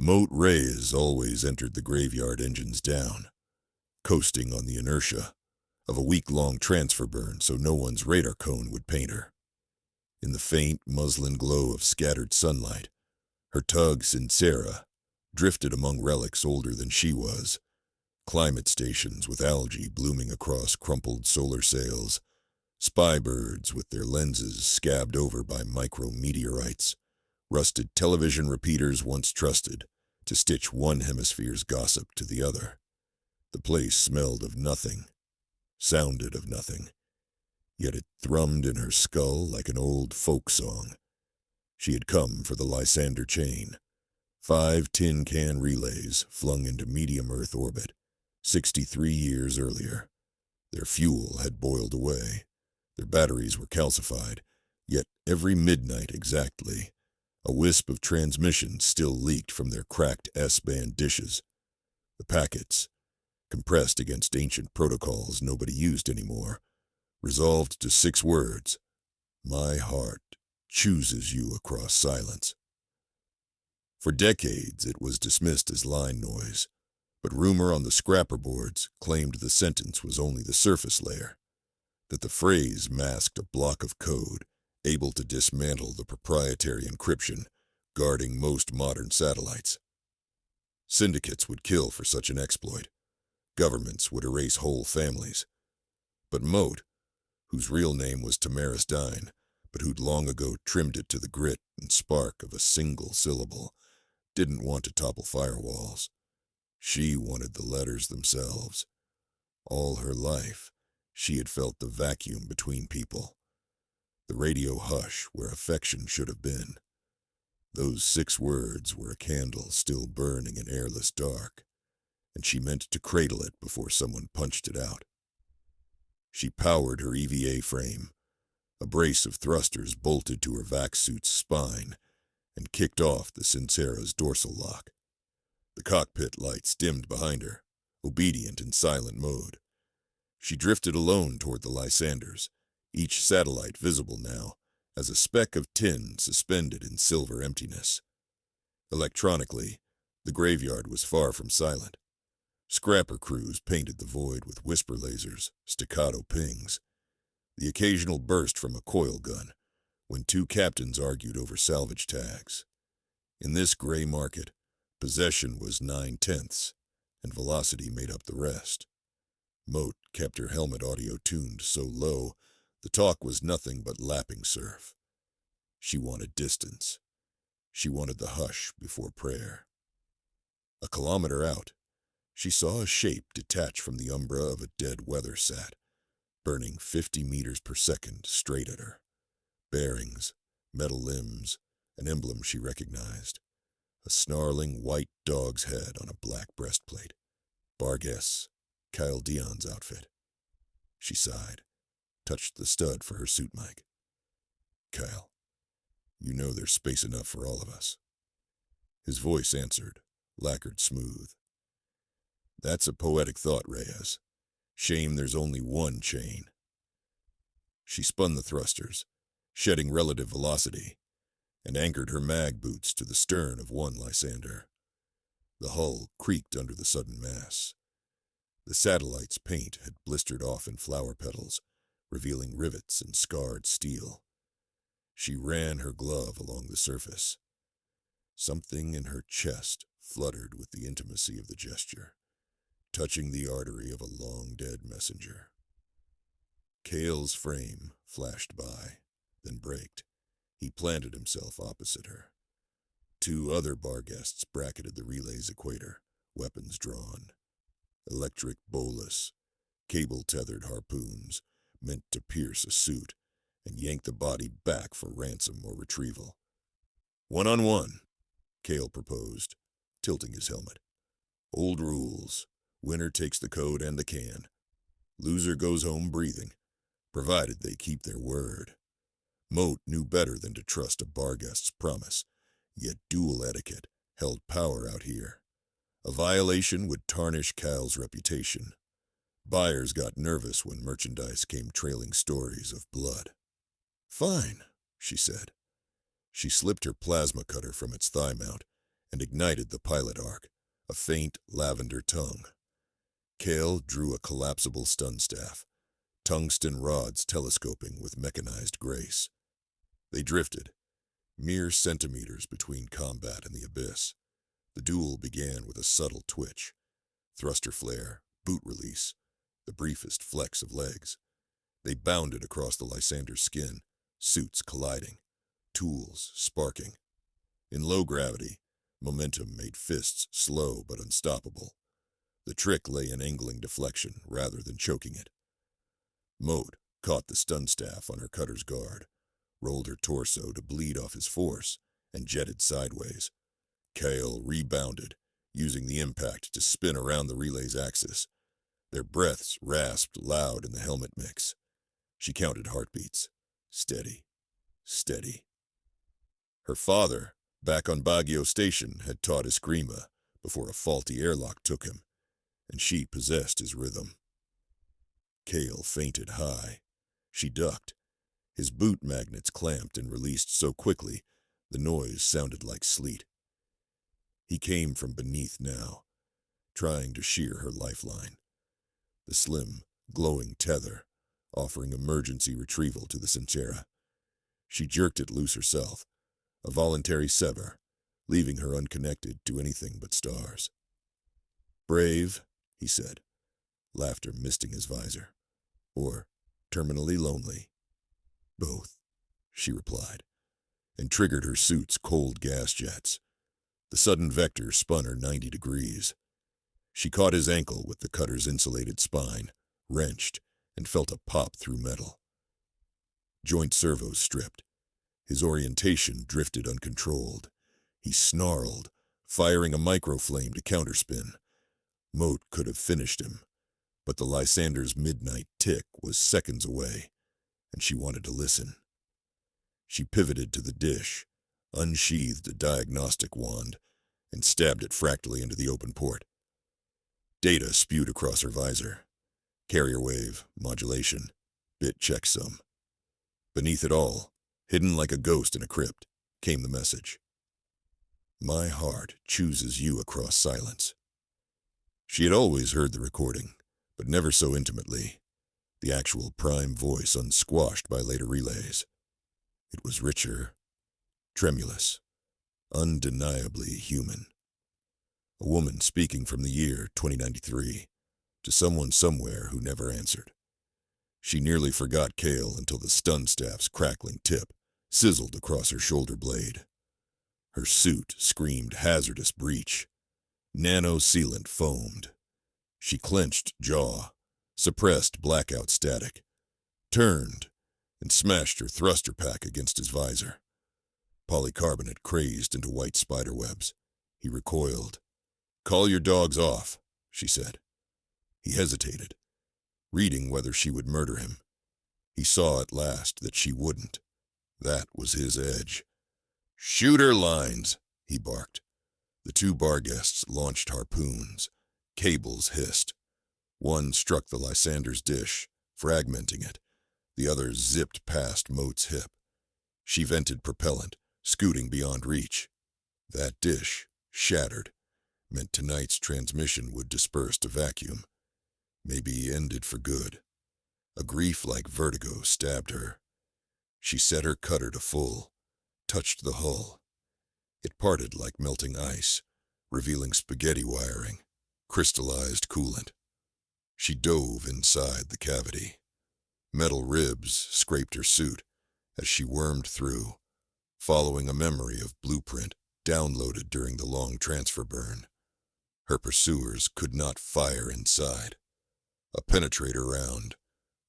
Moat Reyes always entered the graveyard engines down, coasting on the inertia of a week-long transfer burn so no one's radar cone would paint her. In the faint muslin glow of scattered sunlight, her tug Sincera drifted among relics older than she was, climate stations with algae blooming across crumpled solar sails, spy birds with their lenses scabbed over by micrometeorites, rusted television repeaters once trusted to stitch one hemisphere's gossip to the other. The place smelled of nothing, sounded of nothing, yet it thrummed in her skull like an old folk song. She had come for the Lysander chain, 5 tin can relays flung into medium Earth orbit, 63 years earlier. Their fuel had boiled away. Their batteries were calcified, yet every midnight exactly, a wisp of transmission still leaked from their cracked S-band dishes. The packets, compressed against ancient protocols nobody used anymore, resolved to 6 words: "My heart chooses you across silence." For decades it was dismissed as line noise, but rumor on the scrapper boards claimed the sentence was only the surface layer, that the phrase masked a block of code able to dismantle the proprietary encryption guarding most modern satellites. Syndicates would kill for such an exploit. Governments would erase whole families. But Moat, whose real name was Tamaris Dine, but who'd long ago trimmed it to the grit and spark of a single syllable, didn't want to topple firewalls. She wanted the letters themselves. All her life, she had felt the vacuum between people, the radio hush where affection should have been. Those 6 words were a candle still burning in airless dark, and she meant to cradle it before someone punched it out. She powered her EVA frame, a brace of thrusters bolted to her vac suit's spine, and kicked off the Sincera's dorsal lock. The cockpit lights dimmed behind her, obedient in silent mode. She drifted alone toward the Lysanders, each satellite visible now as a speck of tin suspended in silver emptiness. Electronically, the graveyard was far from silent. Scrapper crews painted the void with whisper lasers, staccato pings, the occasional burst from a coil gun when 2 captains argued over salvage tags. In this gray market, possession was 9/10, and velocity made up the rest. Moat kept her helmet audio tuned so low, the talk was nothing but lapping surf. She wanted distance. She wanted the hush before prayer. A kilometer out, she saw a shape detach from the umbra of a dead weather sat, burning 50 meters per second straight at her. Bearings, metal limbs, an emblem she recognized. A snarling white dog's head on a black breastplate. Barguess, Kyle Dion's outfit. She sighed, touched the stud for her suit mic. "Kyle, you know there's space enough for all of us." His voice answered, lacquered smooth. "That's a poetic thought, Reyes. Shame there's only one chain." She spun the thrusters, shedding relative velocity, and anchored her mag boots to the stern of one Lysander. The hull creaked under the sudden mass. The satellite's paint had blistered off in flower petals, revealing rivets and scarred steel. She ran her glove along the surface. Something in her chest fluttered with the intimacy of the gesture, touching the artery of a long-dead messenger. Cale's frame flashed by, then braked. He planted himself opposite her. 2 other bar guests bracketed the relay's equator, weapons drawn. Electric bolus, cable-tethered harpoons, meant to pierce a suit and yank the body back for ransom or retrieval. "1-on-1, Cale proposed, tilting his helmet. "Old rules. Winner takes the code and the can. Loser goes home breathing, provided they keep their word." Moat knew better than to trust a bar guest's promise, yet duel etiquette held power out here. A violation would tarnish Cal's reputation. Buyers got nervous when merchandise came trailing stories of blood. "Fine," she said. She slipped her plasma cutter from its thigh mount and ignited the pilot arc, a faint lavender tongue. Kale drew a collapsible stun staff, tungsten rods telescoping with mechanized grace. They drifted, mere centimeters between combat and the abyss. The duel began with a subtle twitch, thruster flare, boot release, the briefest flex of legs. They bounded across the Lysander's skin, suits colliding, tools sparking. In low gravity, momentum made fists slow but unstoppable. The trick lay in angling deflection rather than choking it. Moat caught the stun staff on her cutter's guard, rolled her torso to bleed off his force, and jetted sideways. Kale rebounded, using the impact to spin around the relay's axis. Their breaths rasped loud in the helmet mix. She counted heartbeats. Steady, steady. Her father, back on Baguio Station, had taught Eskrima before a faulty airlock took him, and she possessed his rhythm. Kale fainted high. She ducked. His boot magnets clamped and released so quickly, the noise sounded like sleet. He came from beneath now, trying to shear her lifeline. The slim, glowing tether, offering emergency retrieval to the Sinchera. She jerked it loose herself, a voluntary sever, leaving her unconnected to anything but stars. "Brave," he said, laughter misting his visor. "Or terminally lonely." "Both," she replied, and triggered her suit's cold gas jets. The sudden vector spun her 90 degrees. She caught his ankle with the cutter's insulated spine, wrenched, and felt a pop through metal. Joint servos stripped. His orientation drifted uncontrolled. He snarled, firing a microflame to counterspin. Moat could have finished him, but the Lysander's midnight tick was seconds away, and she wanted to listen. She pivoted to the dish, unsheathed a diagnostic wand, and stabbed it fractally into the open port. Data spewed across her visor. Carrier wave, modulation, bit checksum. Beneath it all, hidden like a ghost in a crypt, came the message. "My heart chooses you across silence." She had always heard the recording, but never so intimately. The actual prime voice unsquashed by later relays. It was richer, tremulous, undeniably human. A woman speaking from the year 2093, to someone somewhere who never answered. She nearly forgot Kale until the stun staff's crackling tip sizzled across her shoulder blade. Her suit screamed hazardous breach. Nano-sealant foamed. She clenched jaw, suppressed blackout static, turned, and smashed her thruster pack against his visor. Polycarbonate crazed into white spiderwebs. He recoiled. "Call your dogs off," she said. He hesitated, reading whether she would murder him. He saw at last that she wouldn't. That was his edge. "Shoot her lines," he barked. The two bar guests launched harpoons. Cables hissed. One struck the Lysander's dish, fragmenting it. The other zipped past Moat's hip. She vented propellant, scooting beyond reach. That dish, shattered, meant tonight's transmission would disperse to vacuum. Maybe ended for good. A grief like vertigo stabbed her. She set her cutter to full, touched the hull. It parted like melting ice, revealing spaghetti wiring, crystallized coolant. She dove inside the cavity. Metal ribs scraped her suit as she wormed through, following a memory of blueprint downloaded during the long transfer burn. Her pursuers could not fire inside. A penetrator round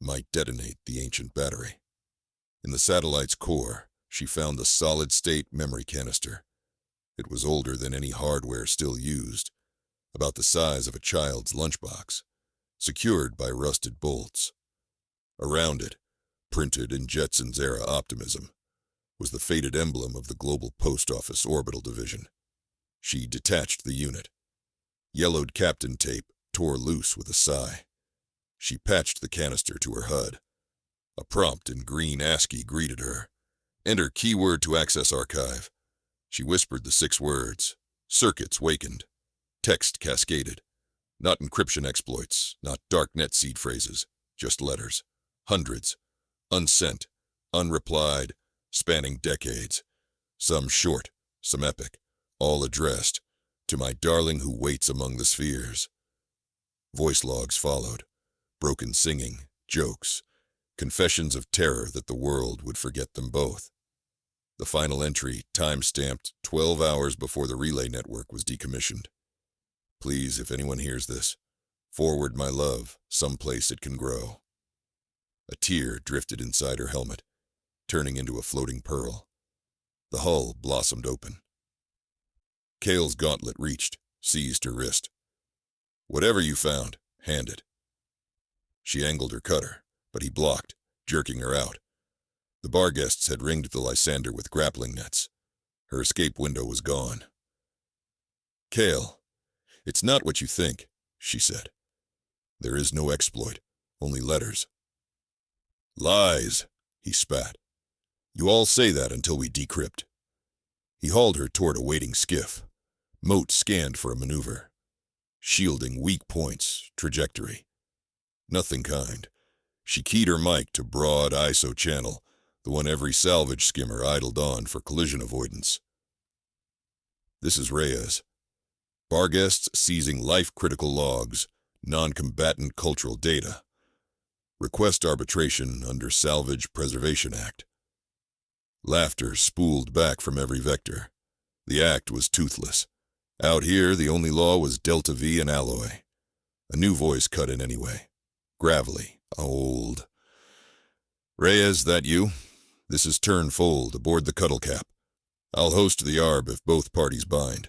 might detonate the ancient battery. In the satellite's core, she found the solid-state memory canister. It was older than any hardware still used, about the size of a child's lunchbox, secured by rusted bolts. Around it, printed in Jetsons-era optimism, was the faded emblem of the Global Post Office Orbital Division. She detached the unit. Yellowed captain tape tore loose with a sigh. She patched the canister to her HUD. A prompt in green ASCII greeted her. "Enter keyword to access archive." She whispered the 6 words. Circuits wakened. Text cascaded. Not encryption exploits, not darknet seed phrases, just letters. Hundreds. Unsent. Unreplied. Spanning decades. Some short, some epic. All addressed. To my darling who waits among the spheres. Voice logs followed. Broken singing. Jokes. Confessions of terror that the world would forget them both. The final entry, time-stamped 12 hours before the relay network was decommissioned. Please, if anyone hears this, forward my love, someplace it can grow. A tear drifted inside her helmet, turning into a floating pearl. The hull blossomed open. Kale's gauntlet reached, seized her wrist. Whatever you found, hand it. She angled her cutter, but he blocked, jerking her out. The bar guests had ringed the Lysander with grappling nets. Her escape window was gone. Kale, it's not what you think, she said. There is no exploit, only letters. Lies, he spat. You all say that until we decrypt. He hauled her toward a waiting skiff. Moat scanned for a maneuver. Shielding weak points, trajectory. Nothing kind. She keyed her mic to broad ISO channel, the one every salvage skimmer idled on for collision avoidance. This is Reyes. Bar guests seizing life-critical logs, non-combatant cultural data. Request arbitration under Salvage Preservation Act. Laughter spooled back from every vector. The act was toothless. Out here, the only law was Delta V and alloy. A new voice cut in anyway. Gravelly, old. Reyes, that you? This is Turn Fold aboard the Cuddle Cap. I'll host the ARB if both parties bind.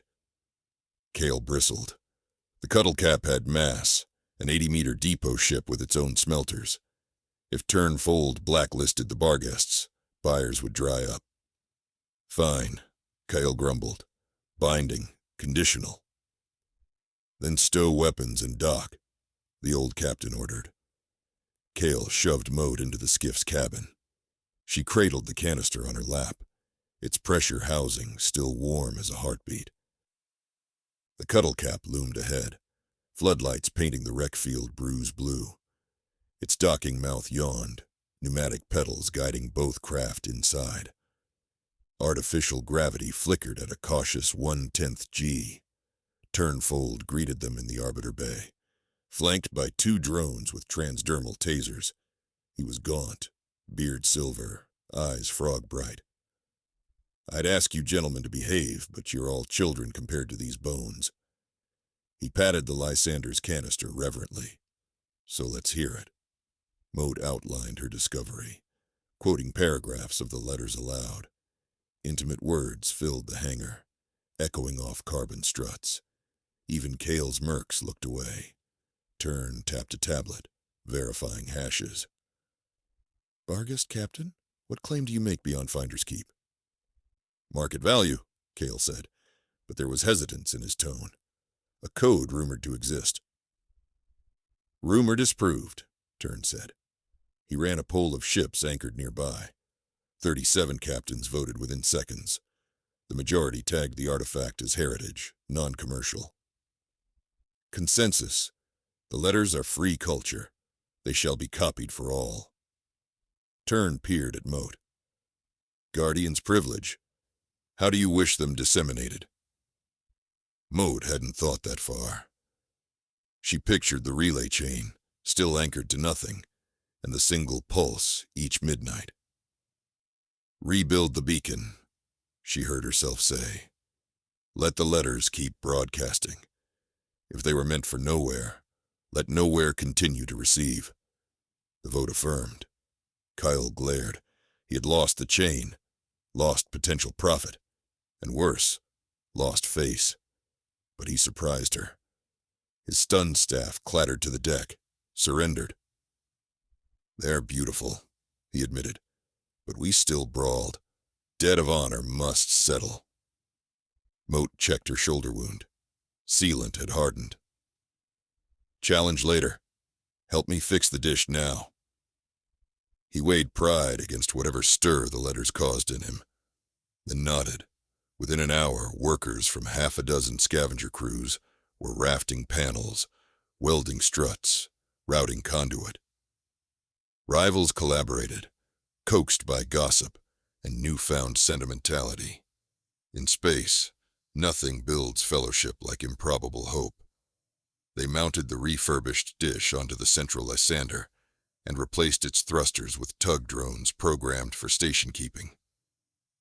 Kale bristled. The Cuddle Cap had mass, an 80-meter depot ship with its own smelters. If Turn Fold blacklisted the bar guests, buyers would dry up. Fine, Kale grumbled. Binding, conditional. Then stow weapons and dock, the old captain ordered. Kale shoved Mode into the skiff's cabin. She cradled the canister on her lap, its pressure housing still warm as a heartbeat. The Cuddle Cap loomed ahead, floodlights painting the wreck field bruise blue. Its docking mouth yawned, pneumatic pedals guiding both craft inside. Artificial gravity flickered at a cautious 1/10 G. Turnfold greeted them in the arbiter bay, flanked by 2 drones with transdermal tasers. He was gaunt, beard silver, eyes frog-bright. I'd ask you gentlemen to behave, but you're all children compared to these bones. He patted the Lysander's canister reverently. So let's hear it. Mode outlined her discovery, quoting paragraphs of the letters aloud. Intimate words filled the hangar, echoing off carbon struts. Even Kale's mercs looked away. Turn tapped a tablet, verifying hashes. Barguest, Captain? What claim do you make beyond Finder's Keep? Market value, Kale said, but there was hesitance in his tone. A code rumored to exist. Rumor disproved, Turn said. He ran a poll of ships anchored nearby. 37 captains voted within seconds. The majority tagged the artifact as heritage, non-commercial. Consensus. The letters are free culture. They shall be copied for all. Turn peered at Moat. Guardian's privilege. How do you wish them disseminated? Moat hadn't thought that far. She pictured the relay chain, still anchored to nothing, and the single pulse each midnight. Rebuild the beacon, she heard herself say. Let the letters keep broadcasting. If they were meant for nowhere, let nowhere continue to receive. The vote affirmed. Kyle glared. He had lost the chain, lost potential profit, and worse, lost face. But he surprised her. His stunned staff clattered to the deck, surrendered. They're beautiful, he admitted, but we still brawled. Debt of honor must settle. Moat checked her shoulder wound. Sealant had hardened. Challenge later. Help me fix the dish now. He weighed pride against whatever stir the letters caused in him, then nodded. Within an hour, workers from half a dozen scavenger crews were rafting panels, welding struts, routing conduit. Rivals collaborated, coaxed by gossip and newfound sentimentality. In space, nothing builds fellowship like improbable hope. They mounted the refurbished dish onto the central Lysander and replaced its thrusters with tug drones programmed for station keeping.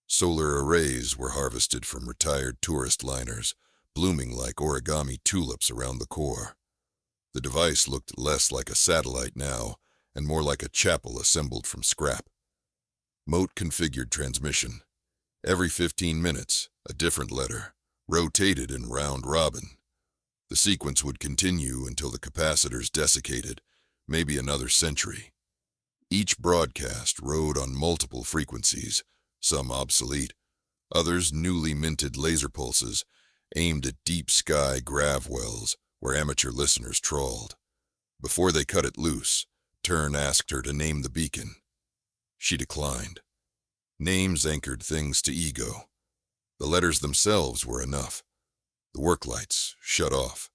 Solar arrays were harvested from retired tourist liners, blooming like origami tulips around the core. The device looked less like a satellite now, and more like a chapel assembled from scrap. Moat configured transmission. Every 15 minutes, a different letter, rotated in round robin. The sequence would continue until the capacitors desiccated, maybe another century. Each broadcast rode on multiple frequencies, some obsolete, others newly minted laser pulses aimed at deep sky grav wells where amateur listeners trawled. Before they cut it loose, Tern asked her to name the beacon. She declined. Names anchored things to ego. The letters themselves were enough. The work lights shut off.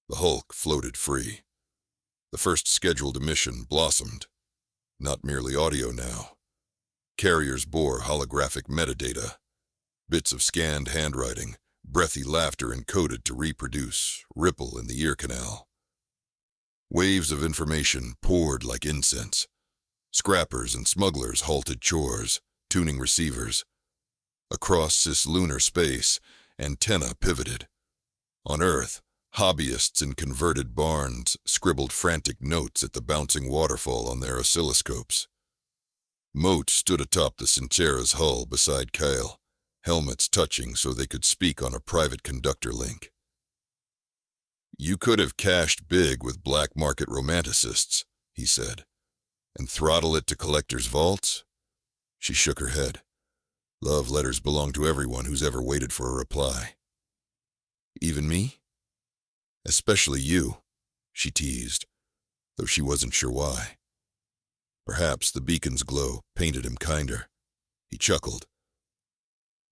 The hulk floated free. The first scheduled emission blossomed. Not merely audio now. Carriers bore holographic metadata. Bits of scanned handwriting, breathy laughter encoded to reproduce, ripple in the ear canal. Waves of information poured like incense. Scrappers and smugglers halted chores, tuning receivers. Across cislunar space, antenna pivoted. On Earth, hobbyists in converted barns scribbled frantic notes at the bouncing waterfall on their oscilloscopes. Moat stood atop the Sinchera's hull beside Kyle, helmets touching so they could speak on a private conductor link. "You could have cashed big with black market romanticists," he said, "and throttle it to collectors' vaults?" She shook her head. Love letters belong to everyone who's ever waited for a reply. "Even me?" "Especially you," she teased, though she wasn't sure why. Perhaps the beacon's glow painted him kinder. He chuckled.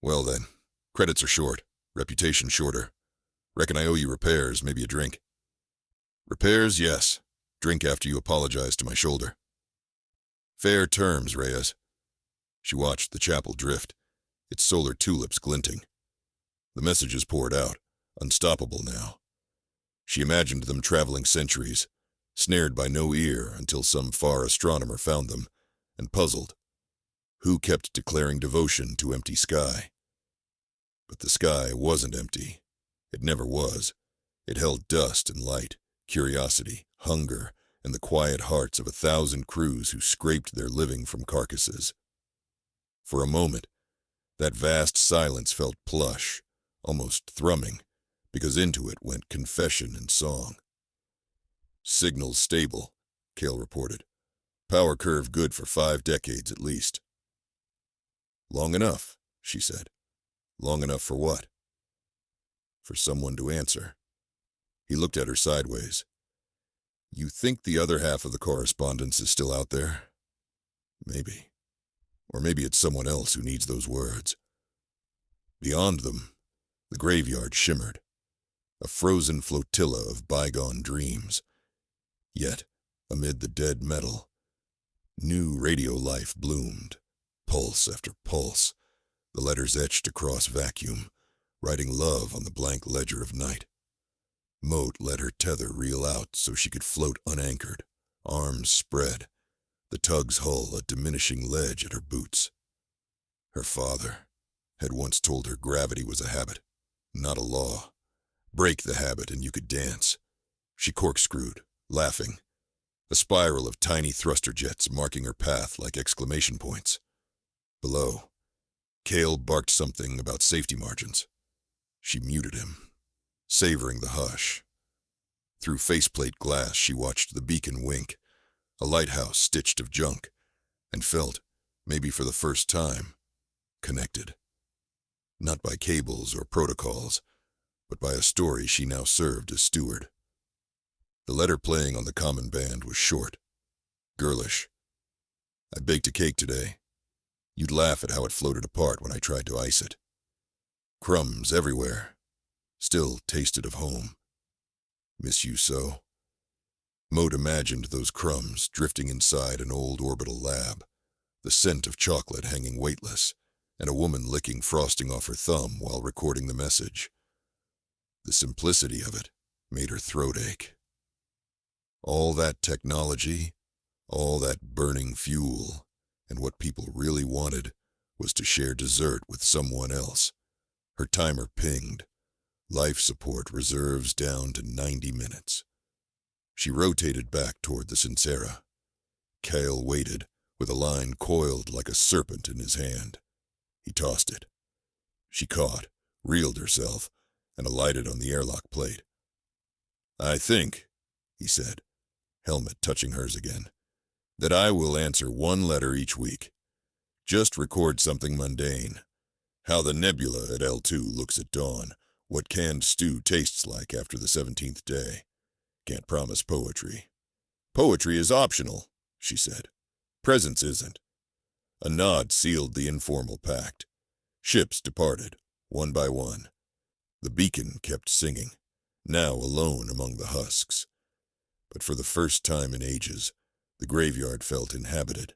"Well then, credits are short, reputation shorter. Reckon I owe you repairs, maybe a drink." "Repairs, yes. Drink after you apologize to my shoulder." "Fair terms, Reyes." She watched the chapel drift, its solar tulips glinting. The messages poured out, unstoppable now. She imagined them traveling centuries, snared by no ear until some far astronomer found them, and puzzled. Who kept declaring devotion to empty sky? But the sky wasn't empty. It never was. It held dust and light, curiosity, hunger, and the quiet hearts of 1,000 crews who scraped their living from carcasses. For a moment, that vast silence felt plush, almost thrumming, because into it went confession and song. "Signals stable," Cale reported. "Power curve good for 5 decades at least." "Long enough," she said. "Long enough for what?" For someone to answer. He looked at her sideways. "You think the other half of the correspondence is still out there? Maybe. Or maybe it's someone else who needs those words." Beyond them, the graveyard shimmered, a frozen flotilla of bygone dreams. Yet, amid the dead metal, new radio life bloomed, pulse after pulse, the letters etched across vacuum, writing love on the blank ledger of night. Moat let her tether reel out so she could float unanchored, arms spread, the tug's hull a diminishing ledge at her boots. Her father had once told her gravity was a habit, not a law. Break the habit and you could dance. She corkscrewed, laughing, a spiral of tiny thruster jets marking her path like exclamation points. Below, Cale barked something about safety margins. She muted him, savoring the hush. Through faceplate glass she watched the beacon wink, a lighthouse stitched of junk, and felt, maybe for the first time, connected. Not by cables or protocols, but by a story she now served as steward. The letter playing on the common band was short, girlish. "I baked a cake today. You'd laugh at how it floated apart when I tried to ice it." Crumbs everywhere. Still tasted of home. Miss you so? Moat imagined those crumbs drifting inside an old orbital lab, the scent of chocolate hanging weightless, and a woman licking frosting off her thumb while recording the message. The simplicity of it made her throat ache. All that technology, all that burning fuel, and what people really wanted was to share dessert with someone else. Her timer pinged. Life support reserves down to 90 minutes. She rotated back toward the Sincera. Kale waited, with a line coiled like a serpent in his hand. He tossed it. She caught, reeled herself, and alighted on the airlock plate. "I think," he said, helmet touching hers again, "that I will answer one letter each week. Just record something mundane. How the nebula at L2 looks at dawn. What canned stew tastes like after the 17th day. Can't promise poetry." "Poetry is optional," she said. "Presence isn't." A nod sealed the informal pact. Ships departed, one by one. The beacon kept singing, now alone among the husks. But for the first time in ages, the graveyard felt inhabited,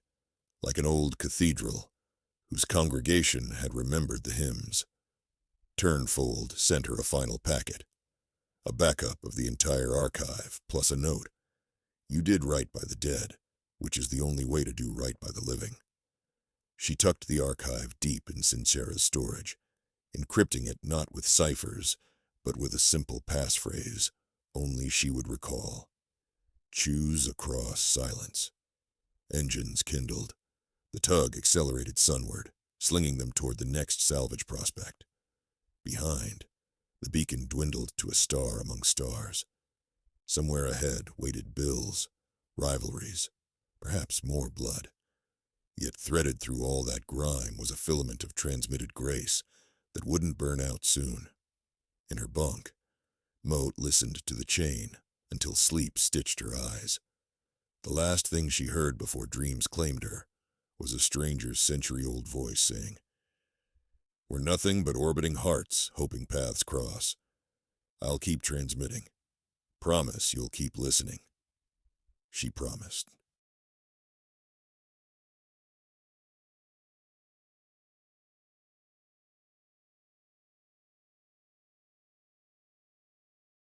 like an old cathedral, whose congregation had remembered the hymns. Turnfold sent her a final packet, a backup of the entire archive, plus a note. "You did right by the dead, which is the only way to do right by the living." She tucked the archive deep in Sincera's storage, encrypting it not with ciphers, but with a simple passphrase only she would recall. "Choose across silence." Engines kindled. The tug accelerated sunward, slinging them toward the next salvage prospect. Behind, the beacon dwindled to a star among stars. Somewhere ahead waited bills, rivalries, perhaps more blood. Yet threaded through all that grime was a filament of transmitted grace that wouldn't burn out soon. In her bunk, Moat listened to the chain until sleep stitched her eyes. The last thing she heard before dreams claimed her was a stranger's century-old voice saying, "We're nothing but orbiting hearts hoping paths cross. I'll keep transmitting. Promise you'll keep listening." She promised.